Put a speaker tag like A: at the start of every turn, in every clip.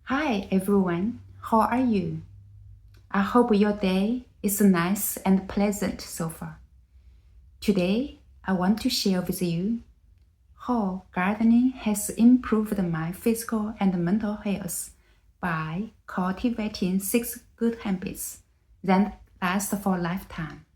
A: Hi everyone, how are you? I hope your day is nice and pleasant so far. Today, I want to share with you how gardening has improved my physical and mental health by cultivating 6 good habits that last for a lifetime.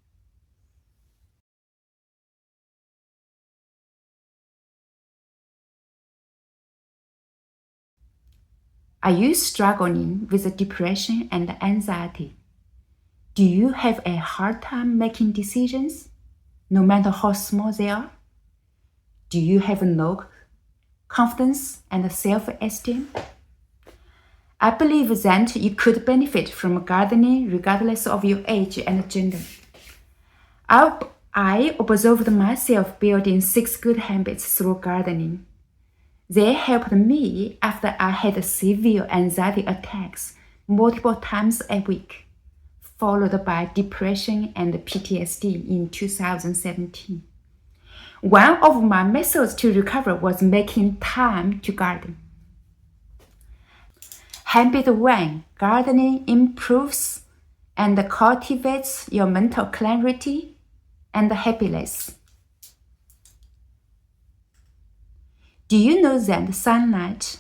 A: Are you struggling with depression and anxiety? Do you have a hard time making decisions, no matter how small they are? Do you have no confidence and self-esteem? I believe that you could benefit from gardening regardless of your age and gender. I observed myself building 6 good habits through gardening. They helped me after I had severe anxiety attacks multiple times a week, followed by depression and PTSD in 2017. One of my methods to recover was making time to garden. Habit 1. Gardening improves and cultivates your mental clarity and happiness. Do you know that sunlight,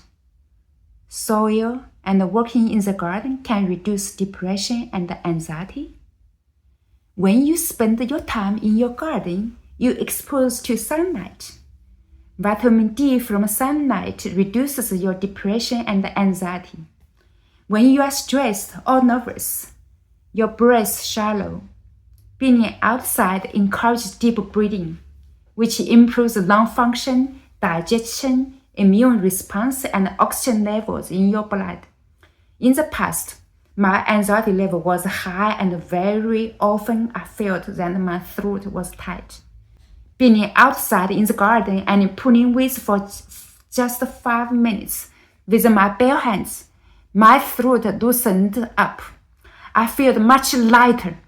A: soil, and working in the garden can reduce depression and anxiety? When you spend your time in your garden, you expose to sunlight. Vitamin D from sunlight reduces your depression and anxiety. When you are stressed or nervous, your breath shallow. Being outside encourages deep breathing, which improves lung function, digestion, immune response, and oxygen levels in your blood. In the past, my anxiety level was high and very often I felt that my throat was tight. Being outside in the garden and pulling weeds for just 5 minutes with my bare hands, my throat loosened up. I felt much lighter.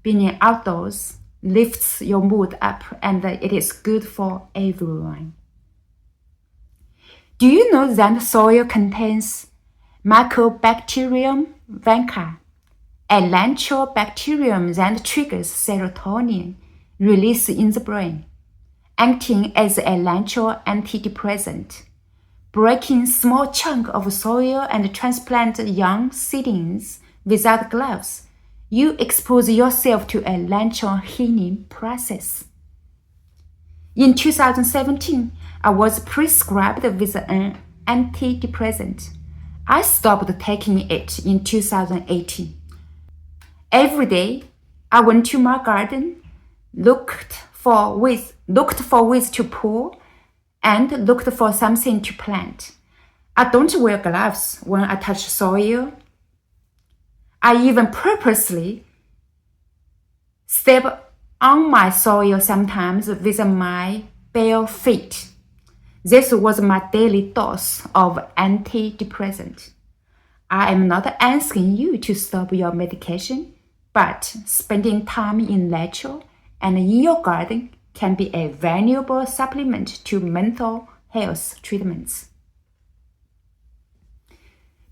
A: Being outdoors lifts your mood up and it is good for everyone. Do you know that soil contains Mycobacterium vacca, a natural bacterium that triggers serotonin release in the brain, acting as a natural antidepressant? Breaking small chunk of soil and transplant young seedlings without gloves, you expose yourself to a natural healing process. In 2017, I was prescribed with an antidepressant. I stopped taking it in 2018. Every day, I went to my garden, looked for ways to pull, and looked for something to plant. I don't wear gloves when I touch soil. I even purposely step on my soil sometimes with my bare feet. This was my daily dose of antidepressant. I am not asking you to stop your medication, but spending time in nature and in your garden can be a valuable supplement to mental health treatments.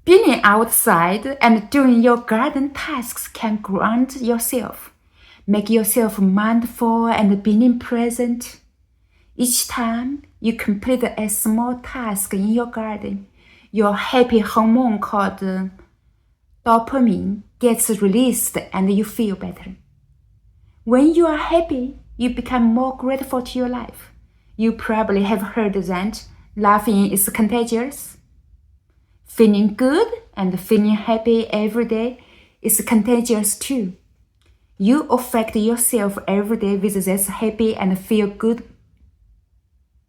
A: Being outside and doing your garden tasks can ground yourself, make yourself mindful and being present. Each time you complete a small task in your garden, your happy hormone called dopamine gets released and you feel better. When you are happy, you become more grateful to your life. You probably have heard that laughing is contagious. Feeling good and feeling happy every day is contagious too. You affect yourself every day with this happy and feel good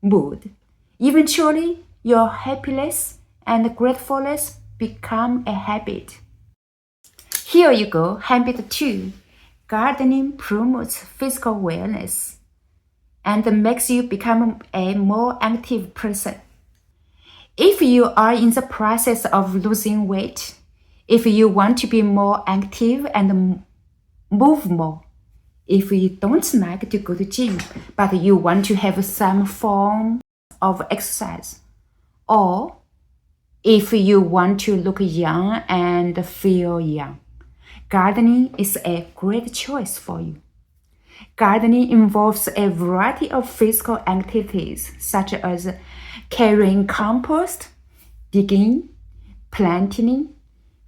A: mood. Eventually, your happiness and gratefulness become a habit. Here you go, habit 2. Gardening promotes physical wellness and makes you become a more active person. If you are in the process of losing weight, if you want to be more active and move more, if you don't like to go to gym, but you want to have some form of exercise, or If you want to look young and feel young, gardening is a great choice for you. Gardening involves a variety of physical activities such as carrying compost, digging, planting,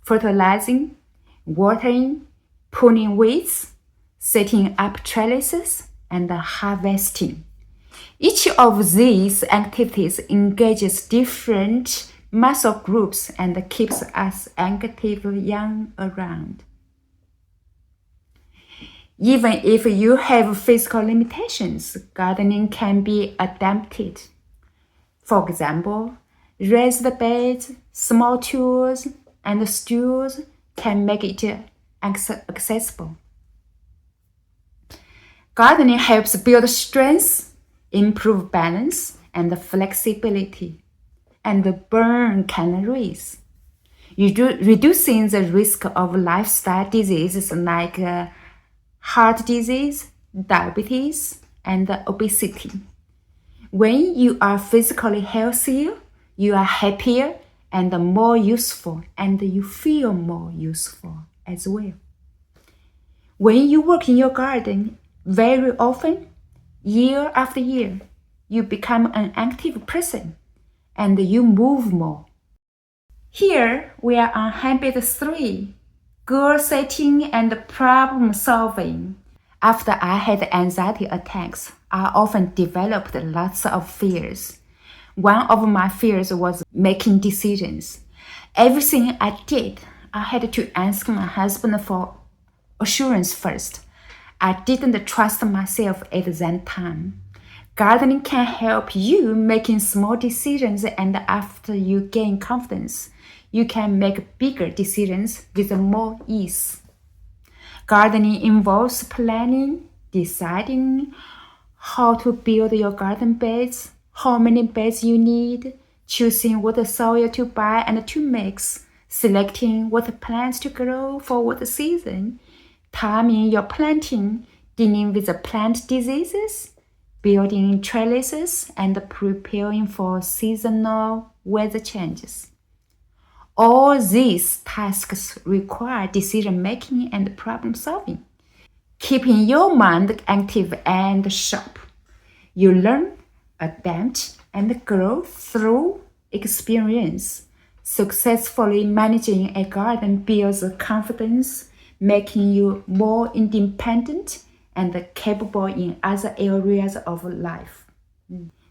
A: fertilizing, watering, pruning weeds, setting up trellises, and harvesting. Each of these activities engages different muscle groups and keeps us active young around. Even if you have physical limitations, gardening can be adapted. For example, raised beds, small tools, and stools can make it accessible. Gardening helps build strength, improve balance and flexibility, and burn calories, reducing the risk of lifestyle diseases like heart disease, diabetes, and obesity. When you are physically healthier, you are happier and more useful, and you feel more useful as well. When you work in your garden very often, year after year, you become an active person and you move more. Here we are on habit 3, goal setting and problem solving. After I had anxiety attacks, I often developed lots of fears. One of my fears was making decisions. Everything I did, I had to ask my husband for assurance first. I didn't trust myself at that time. Gardening can help you making small decisions, and after you gain confidence, you can make bigger decisions with more ease. Gardening involves planning, deciding how to build your garden beds, how many beds you need, choosing what soil to buy and to mix, selecting what plants to grow for what season, timing your planting, dealing with the plant diseases, building trellises, and preparing for seasonal weather changes. All these tasks require decision-making and problem-solving, keeping your mind active and sharp. You learn, adapt, and grow through experience. Successfully managing a garden builds confidence, making you more independent and capable in other areas of life.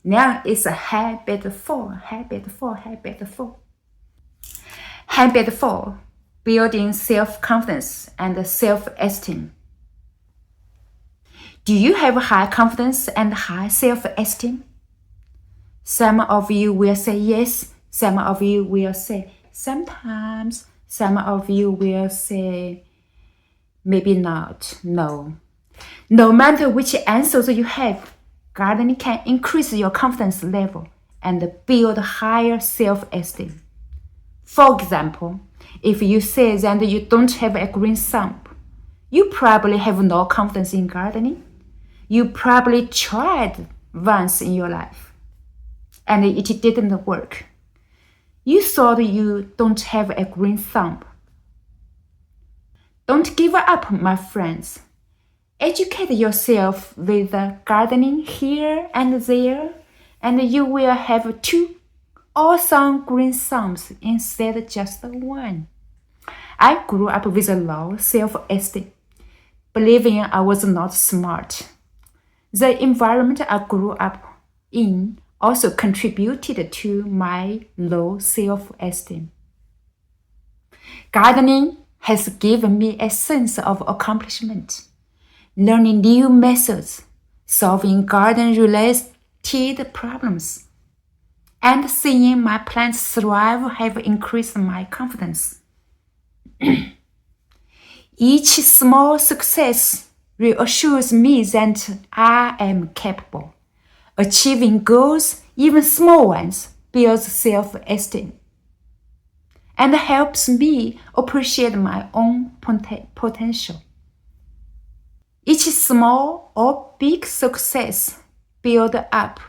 A: Now it's a habit 4. Habit 4, building self-confidence and self-esteem. Do you have high confidence and high self-esteem? Some of you will say yes, some of you will say sometimes, some of you will say maybe not, no. No matter which answers you have, gardening can increase your confidence level and build higher self-esteem. For example, if you say that you don't have a green thumb, you probably have no confidence in gardening. You probably tried once in your life, and it didn't work. You thought you don't have a green thumb. Don't give up, my friends. Educate yourself with gardening here and there, and you will have 2 awesome green thumbs instead of just 1. I grew up with a low self-esteem, believing I was not smart. The environment I grew up in also contributed to my low self-esteem. Gardening has given me a sense of accomplishment. Learning new methods, solving garden-related problems, and seeing my plants thrive have increased my confidence. Each small success reassures me that I am capable. Achieving goals, even small ones, builds self-esteem and helps me appreciate my own potential. Each small or big success builds up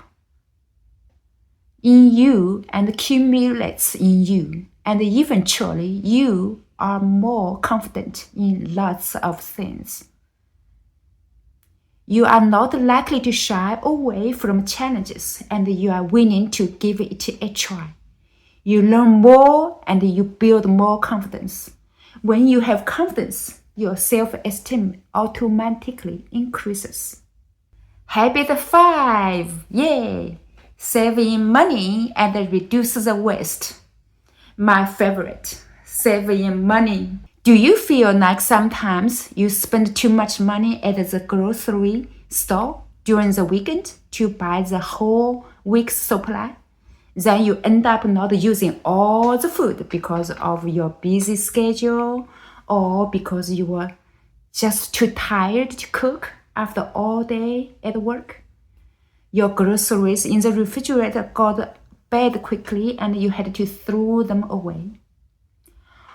A: in you and accumulates in you, and eventually you are more confident in lots of things. You are not likely to shy away from challenges, and you are willing to give it a try. You learn more and you build more confidence. When you have confidence, your self-esteem automatically increases. Habit 5, yay! Saving money and reduces waste. My favorite, saving money. Do you feel like sometimes you spend too much money at the grocery store during the weekend to buy the whole week's supply? Then you end up not using all the food because of your busy schedule or because you were just too tired to cook after all day at work. Your groceries in the refrigerator got bad quickly and you had to throw them away.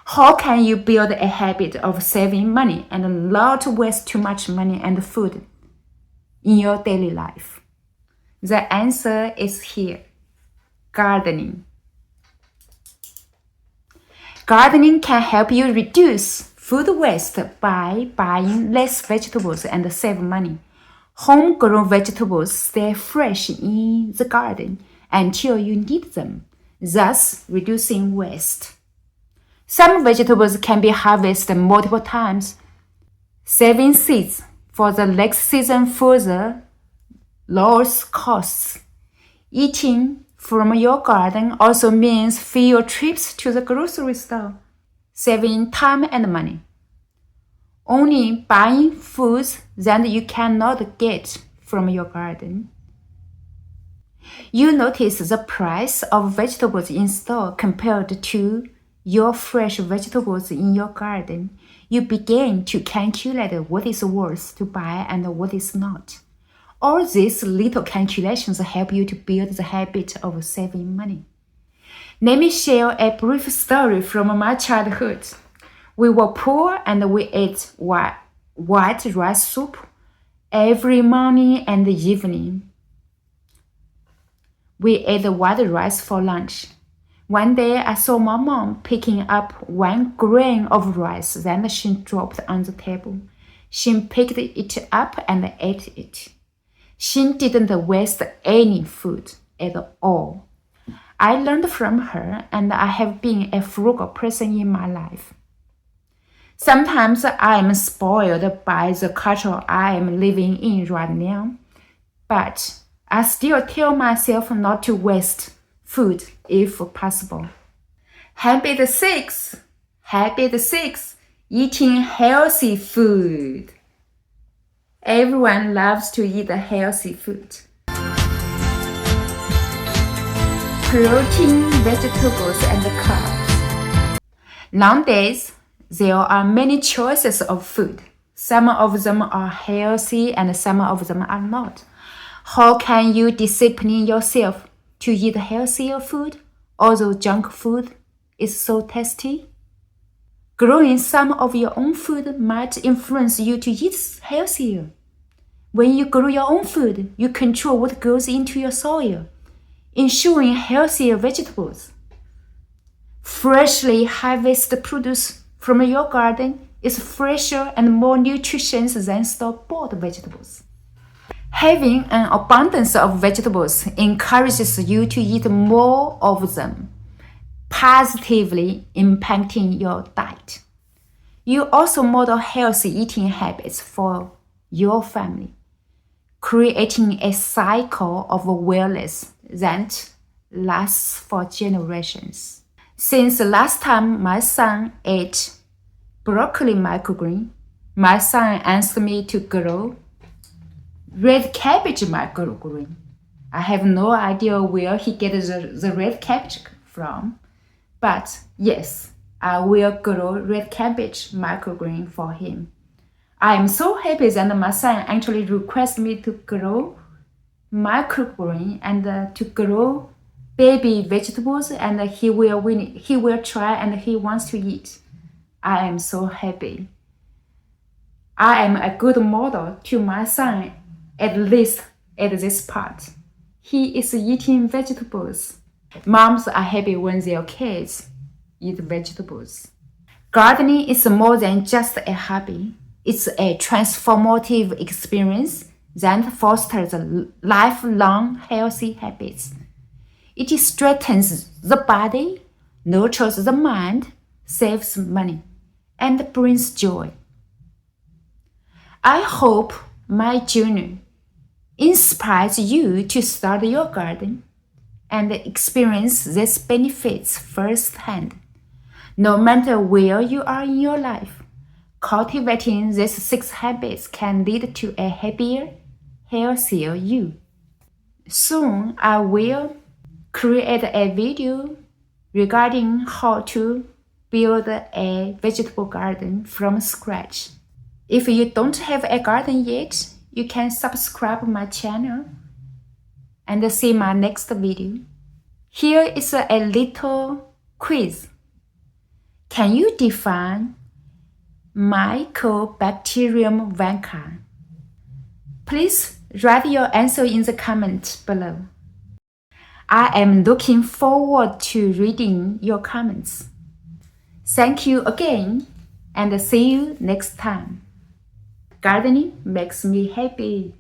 A: How can you build a habit of saving money and not waste too much money and food in your daily life? The answer is here. Gardening. Gardening can help you reduce food waste by buying less vegetables and save money. Homegrown vegetables stay fresh in the garden until you need them, thus reducing waste. Some vegetables can be harvested multiple times. Saving seeds for the next season further lowers costs. Eating from your garden also means fewer trips to the grocery store, saving time and money. Only buying foods that you cannot get from your garden. You notice the price of vegetables in store compared to your fresh vegetables in your garden. You begin to calculate what is worth to buy and what is not. All these little calculations help you to build the habit of saving money. Let me share a brief story from my childhood. We were poor and we ate white rice soup every morning and evening. We ate white rice for lunch. One day I saw my mom picking up one grain of rice that she dropped on the table. She picked it up and ate it. She didn't waste any food at all. I learned from her and I have been a frugal person in my life. Sometimes I am spoiled by the culture I am living in right now, but I still tell myself not to waste food if possible. Habit 6. Eating healthy food. Everyone loves to eat healthy food. Protein, vegetables, and carbs. Nowadays, there are many choices of food. Some of them are healthy and some of them are not. How can you discipline yourself to eat healthier food, although junk food is so tasty? Growing some of your own food might influence you to eat healthier. When you grow your own food, you control what goes into your soil, ensuring healthier vegetables. Freshly harvested produce from your garden is fresher and more nutritious than store-bought vegetables. Having an abundance of vegetables encourages you to eat more of them, positively impacting your diet. You also model healthy eating habits for your family, creating a cycle of wellness that lasts for generations. Since the last time my son ate broccoli microgreen, my son asked me to grow red cabbage microgreen. I have no idea where he gets the red cabbage from, but yes, I will grow red cabbage microgreen for him. I am so happy that my son actually requested me to grow microgreen and to grow baby vegetables, and he will try and he wants to eat. I am so happy. I am a good model to my son, at least at this part. He is eating vegetables. Moms are happy when their kids eat vegetables. Gardening is more than just a hobby. It's a transformative experience that fosters lifelong healthy habits. It strengthens the body, nurtures the mind, saves money, and brings joy. I hope my journey inspires you to start your garden and experience these benefits firsthand. No matter where you are in your life, cultivating these 6 habits can lead to a happier, healthier you. Soon I will create a video regarding how to build a vegetable garden from scratch. If you don't have a garden yet, you can subscribe my channel and see my next video. Here is a little quiz. Can you define Mycobacterium vacca? Please write your answer in the comment below. I am looking forward to reading your comments. Thank you again and see you next time. Gardening makes me happy.